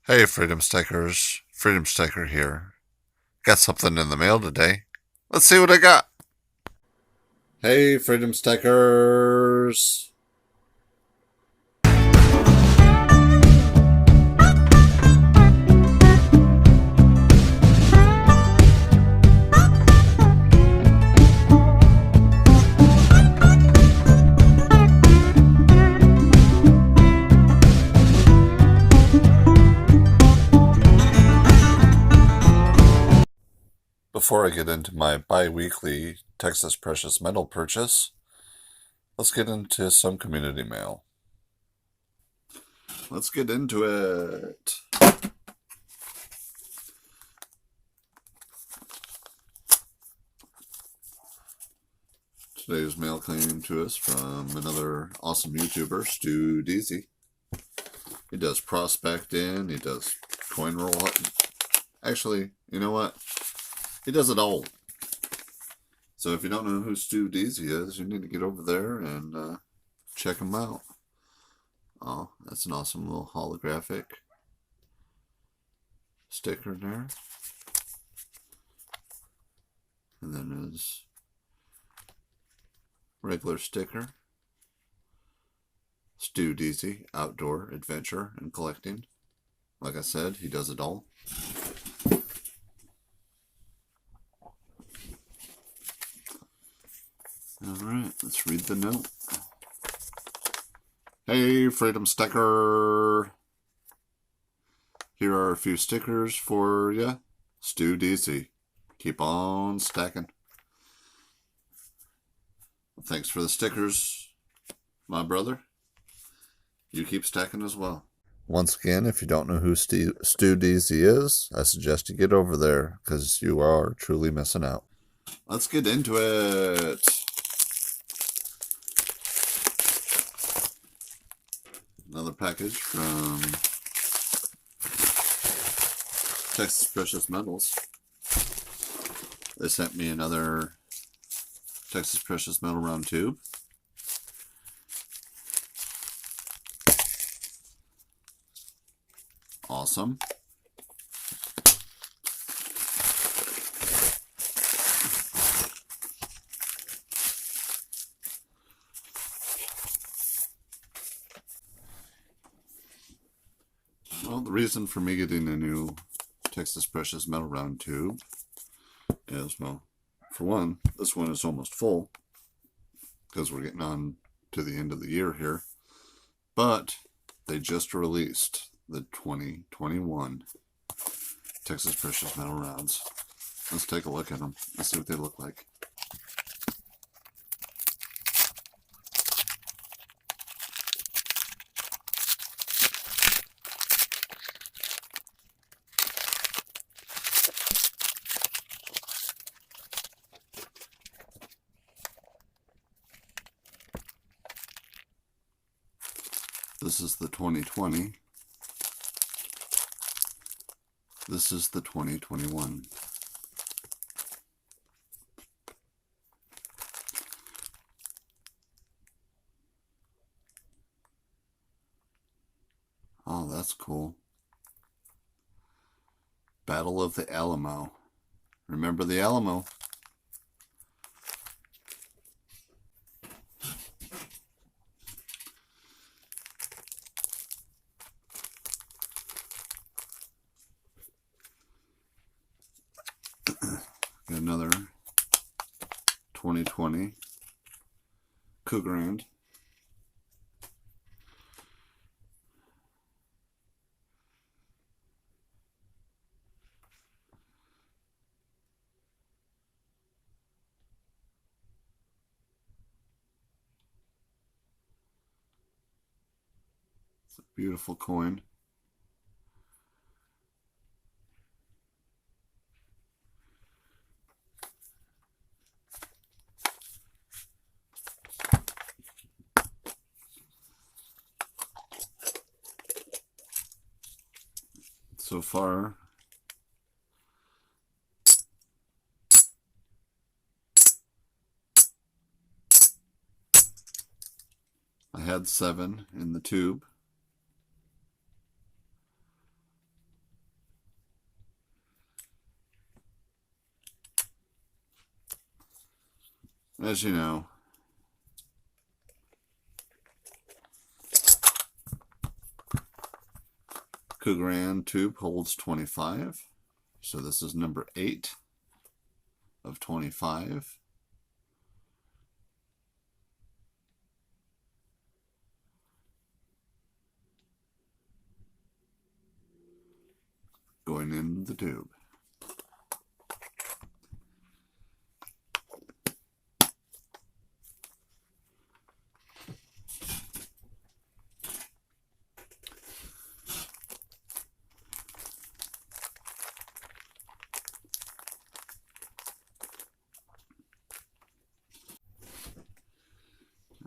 Hey, Freedom Stickers. Freedom Sticker here. Got something in the mail today. Let's see what I got. Hey, Freedom Stickers. Before I get into my bi-weekly Texas Precious Metal purchase, let's get into some community mail. Let's get into it. Today's mail came to us from another awesome YouTuber, Stu Deasy. He does prospecting, he does coin roll. Actually, you know what? He does it all. So if you don't know who Stu Deasy is, you need to get over there and check him out. Oh, that's an awesome little holographic sticker there. And then his regular sticker. Stu Deasy, outdoor, adventure, and collecting. Like I said, he does it all. Alright, let's read the note. Hey, Freedom Sticker! Here are a few stickers for ya. Stu Deasy. Keep on stacking. Thanks for the stickers, my brother. You keep stacking as well. Once again, if you don't know who Stu Deasy is, I suggest you get over there because you are truly missing out. Let's get into it. Another package from Texas Precious Metals. They sent me another Texas Precious Metal round tube. Awesome. Well, the reason for me getting a new Texas Precious Metal round tube is, well, for one, this one is almost full because we're getting on to the end of the year here. But they just released the 2021 Texas Precious Metal rounds. Let's take a look at them. Let's see what they look like. This is the 2020. This is the 2021. Oh, that's cool. Battle of the Alamo. Remember the Alamo. Got another 2020 Krugerrand. It's a beautiful coin. So far, I had 7 in the tube. As you know, Krugerrand tube holds 25. So this is number 8 of 25. Going in the tube.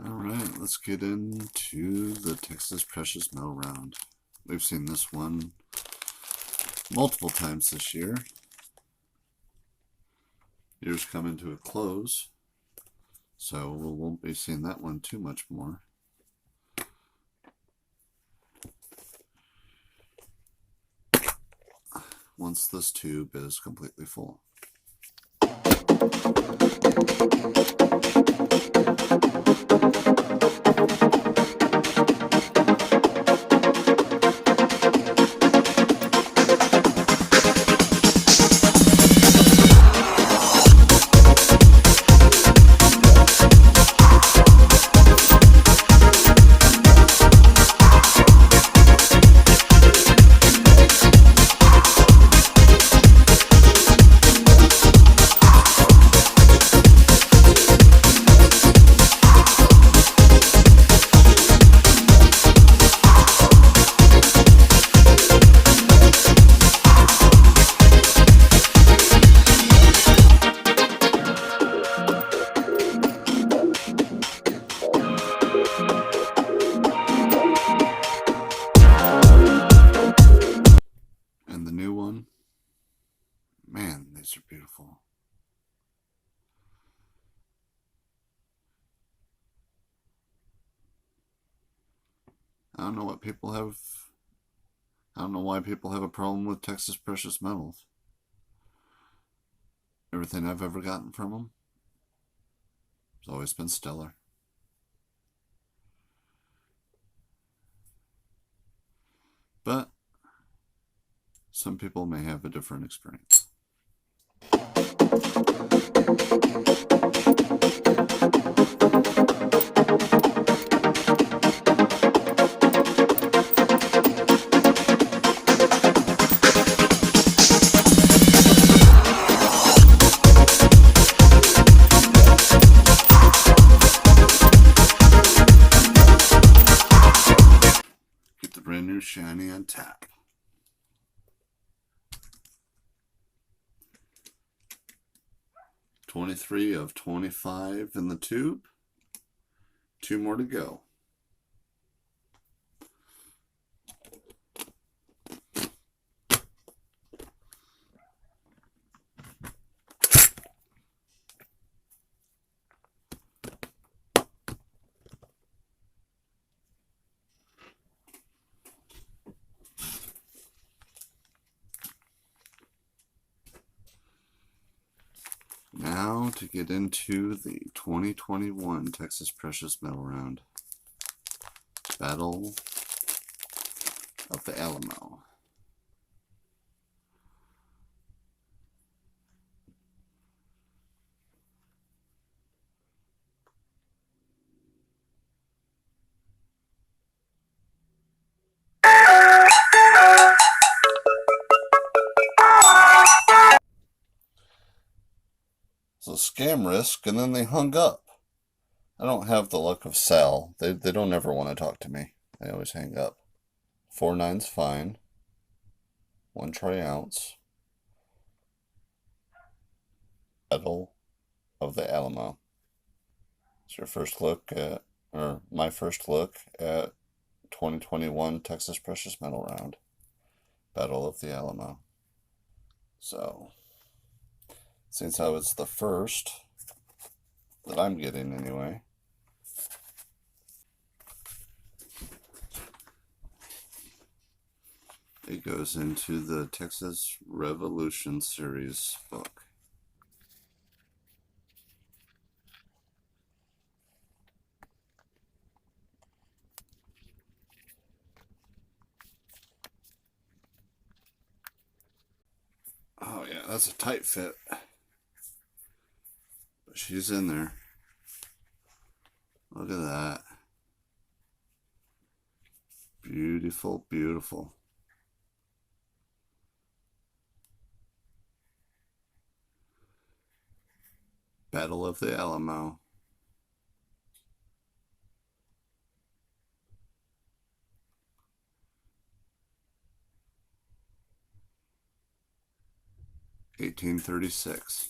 Alright, let's get into the Texas Precious Metal Round. We've seen this one multiple times this year. Year's coming to a close, so we won't be seeing that one too much more. Once this tube is completely full. Man, these are beautiful. I don't know what people have. I don't know why people have a problem with Texas Precious Metals. Everything I've ever gotten from them has always been stellar. But some people may have a different experience. Get the brand new shiny on tap. $23 of $25 in the tube. 2 more to go. Now to get into the 2021 Texas Precious Metal Round. Battle of the Alamo. So scam risk, and then they hung up. I don't have the luck of Sal. They don't ever want to talk to me. They always hang up. 4 9's fine. 1 troy ounce. Battle of the Alamo. It's your first look at, or my first look at 2021 Texas Precious Metal Round. Battle of the Alamo. So, since I was the first that I'm getting anyway, it goes into the Texas Revolution Series book. That's a tight fit. But she's in there. Look at that. Beautiful, beautiful. Battle of the Alamo. $18.36.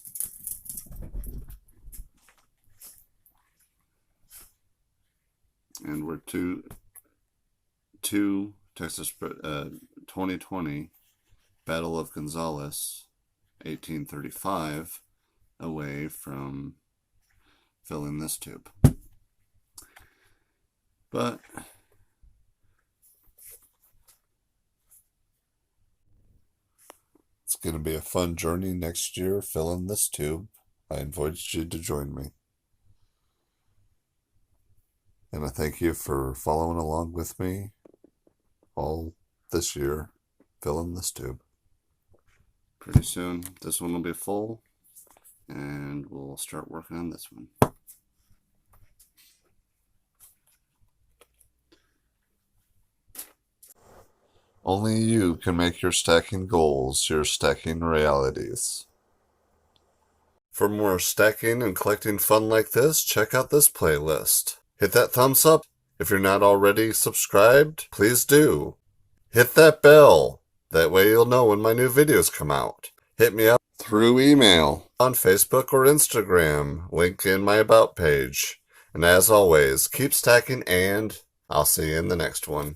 And we're two Texas 2020 Battle of Gonzales 1835 away from filling this tube. But it's going to be a fun journey next year filling this tube. I invite you to join me. And I thank you for following along with me all this year filling this tube. Pretty soon this one will be full and we'll start working on this one. Only you can make your stacking goals your stacking realities. For more stacking and collecting fun like this, check out this playlist. Hit that thumbs up. If you're not already subscribed, please do. Hit that bell. That way you'll know when my new videos come out. Hit me up through email, on Facebook or Instagram, link in my About page. And as always, keep stacking and I'll see you in the next one.